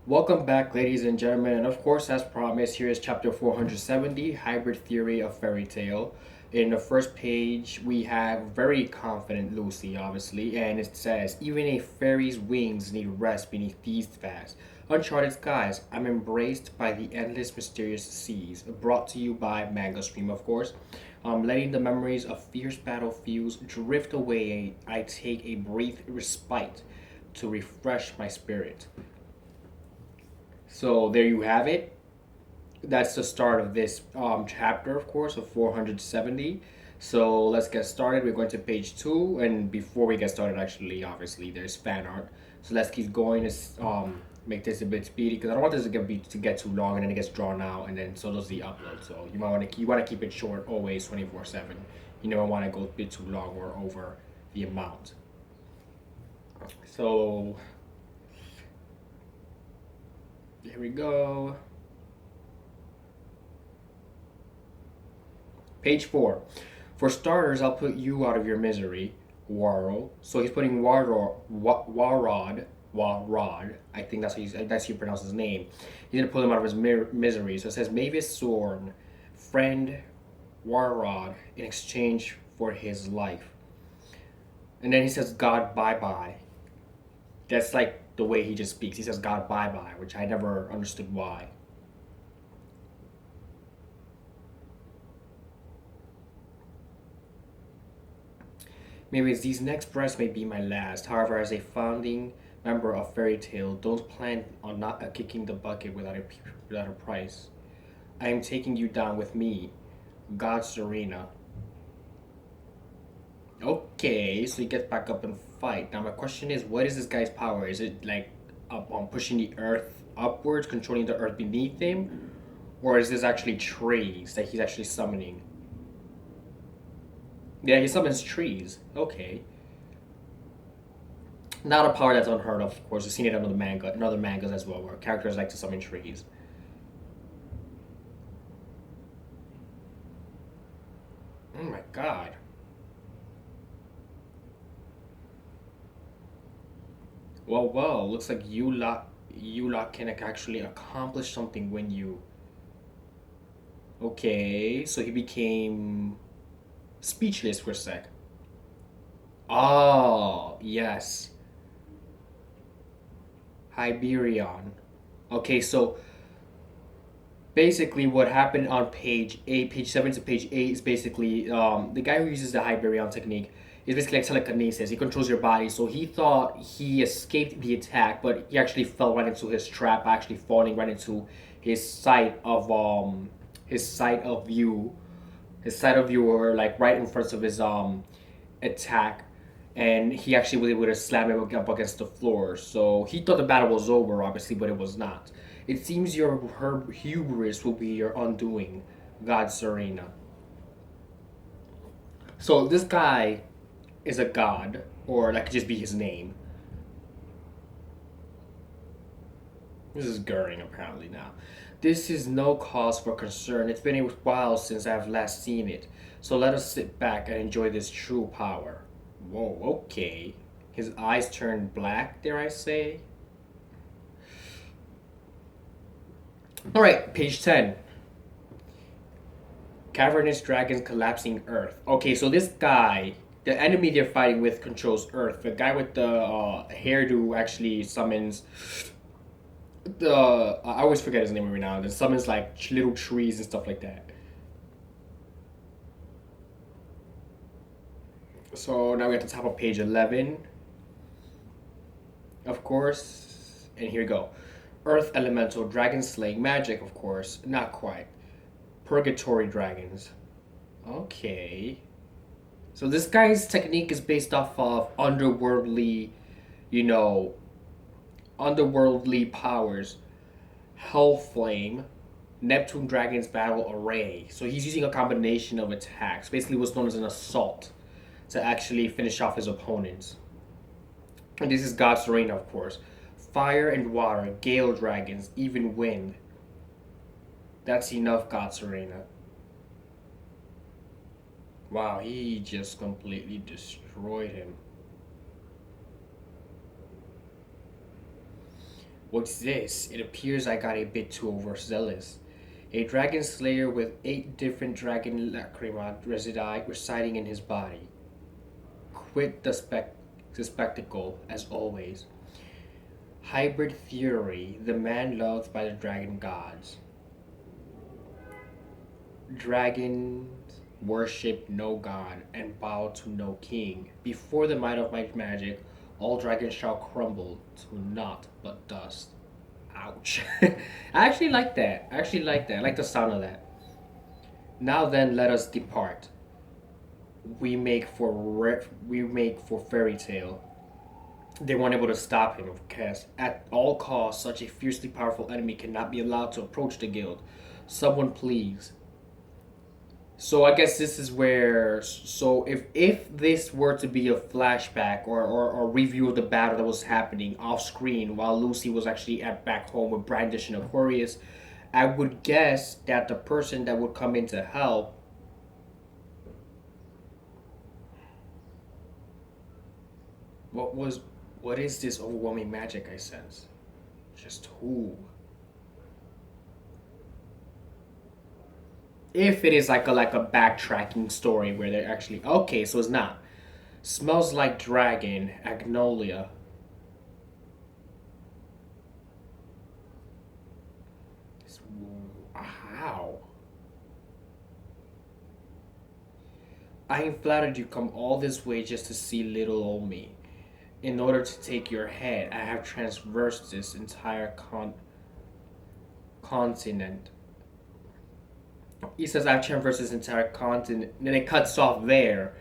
Welcome back, ladies and gentlemen. And of course, as promised, here is chapter 470 Hybrid Theory of Fairy Tale. In the first page, we have very confident Lucy, obviously, and it says, even a fairy's wings need rest beneath these vast, uncharted skies. I'm embraced by the endless, mysterious seas. Brought to you by Manga Stream, of course. Letting the memories of fierce battlefields drift away, I take a brief respite to refresh my spirit. So there you have it. That's the start of this chapter, of course, of 470. So let's get started. We're going to page two, and before we get started, actually, obviously, there's fan art. So let's keep going. Let's make this a bit speedy because I don't want this to get too long, and then it gets drawn out, and then so does the upload. So you want to keep it short, always 24/7. You never want to go a bit too long or over the amount. So here we go. Page four. For starters, I'll put you out of your misery, Waro. So he's putting Warrod. I think that's how you pronounce his name. He's gonna pull him out of his misery. So it says Mavis Sorn, friend Warrod, in exchange for his life. And then he says God bye bye. That's like the way he just speaks. He says God bye bye, which I never understood why. Maybe these next breaths may be my last. However, as a founding member of Fairy Tale, don't plan on not kicking the bucket without a price. I am taking you down with me, God Serena. Okay, so he gets back up and fight. Now my question is, what is this guy's power? Is it like up on pushing the earth upwards, controlling the earth beneath him, or is this actually trees that he's actually summoning? Yeah, he summons trees. Okay. Not a power that's unheard of course. We've seen it in other mangas as well, where characters like to summon trees. Oh my god. Well, looks like you lot can actually accomplish something when you. Okay, so he became speechless for a sec. Oh, yes. Hyperion. Okay, so basically what happened on page 8, page 7 to page 8 is basically the guy who uses the Hyperion technique is basically like telekinesis. He controls your body. So he thought he escaped the attack, but he actually fell right into his trap, actually falling right into his sight of his sight of view. His sight of view were like right in front of his attack, and he actually was able to slam him up against the floor. So he thought the battle was over, obviously, but it was not. It seems your her hubris will be your undoing, God Serena. So this guy is a god, or that could just be his name. This is Goering apparently now. This is no cause for concern. It's been a while since I've last seen it. So let us sit back and enjoy this true power. Whoa, okay. His eyes turned black, dare I say? Alright, page 10. Cavernous dragons collapsing Earth. Okay, so this guy, the enemy they're fighting with, controls Earth. The guy with the hairdo actually summons the. I always forget his name every now and then. Summons like little trees and stuff like that. So now we're at the top of page 11, of course. And here we go. Earth Elemental, Dragon Slaying Magic, of course. Not quite. Purgatory Dragons. Okay. So this guy's technique is based off of underworldly, you know, underworldly powers. Hellflame, Neptune Dragon's Battle Array. So he's using a combination of attacks. Basically what's known as an assault to actually finish off his opponents. And this is God Serena, of course. Fire and water, gale dragons, even wind. That's enough, God Serena. Wow, he just completely destroyed him. What's this? It appears I got a bit too overzealous. A dragon slayer with 8 different dragon lacrima residing in his body. Quit the spectacle, as always. Hybrid Fury, the man loved by the dragon gods. Dragons worship no god and bow to no king. Before the might of my magic, all dragons shall crumble to naught but dust. Ouch. I actually like that. I actually like that. I like the sound of that. Now then, let us depart. We make for fairy tale. They weren't able to stop him, of course. At all costs, such a fiercely powerful enemy cannot be allowed to approach the guild. Someone please. So I guess this is where, so if this were to be a flashback or review of the battle that was happening off screen while Lucy was actually at back home with Brandish and Aquarius, I would guess that the person that would come in to help, what was what is this overwhelming magic I sense? Just who? If it is like a backtracking story where they're actually okay, so it's not. Smells like dragon, Agnolia. It's- How? I am flattered you come all this way just to see little old me. In order to take your head, I have traversed this entire continent. He says I've traversed this entire continent, and then it cuts off there.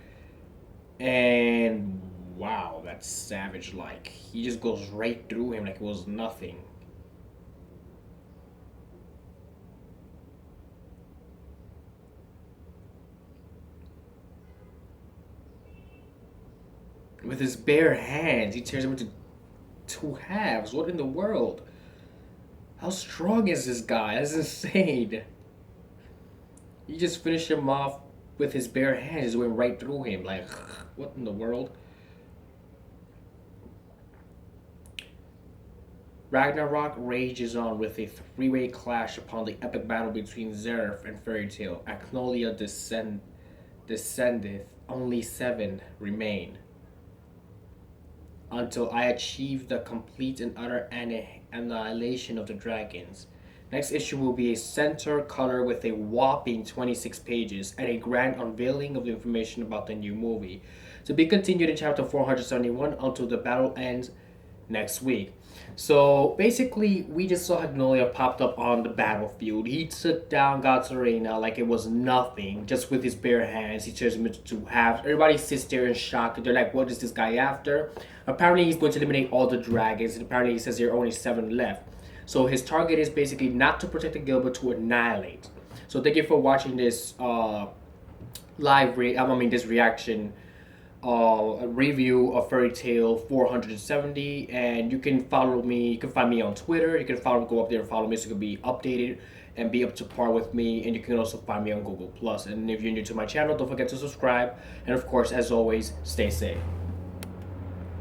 And wow, that's savage. Like he just goes right through him like it was nothing. With his bare hands, he tears him into 2 halves. What in the world? How strong is this guy? That's insane. You just finish him off with his bare hands, just went right through him. Like, what in the world? Ragnarok rages on with a three-way clash upon the epic battle between Zeref and Fairy Tail. Agnolia descendeth, only 7 remain. Until I achieve the complete and utter annihilation of the dragons. Next issue will be a center color with a whopping 26 pages and a grand unveiling of the information about the new movie. To be continued in chapter 471 until the battle ends next week. So basically, we just saw Magnolia popped up on the battlefield. He took down Gatsarena like it was nothing, just with his bare hands. He tears him into 2 halves. Everybody sits there in shock. They're like, what is this guy after? Apparently, he's going to eliminate all the dragons, and apparently, he says there are only 7 left. So his target is basically not to protect the guild, but to annihilate. So thank you for watching this this reaction review of Fairy Tail 470, and you can follow me. You can find me on Twitter. You can go up there and follow me so you can be updated and be up to par with me. And you can also find me on Google Plus. And if you're new to my channel, don't forget to subscribe. And of course, as always, stay safe.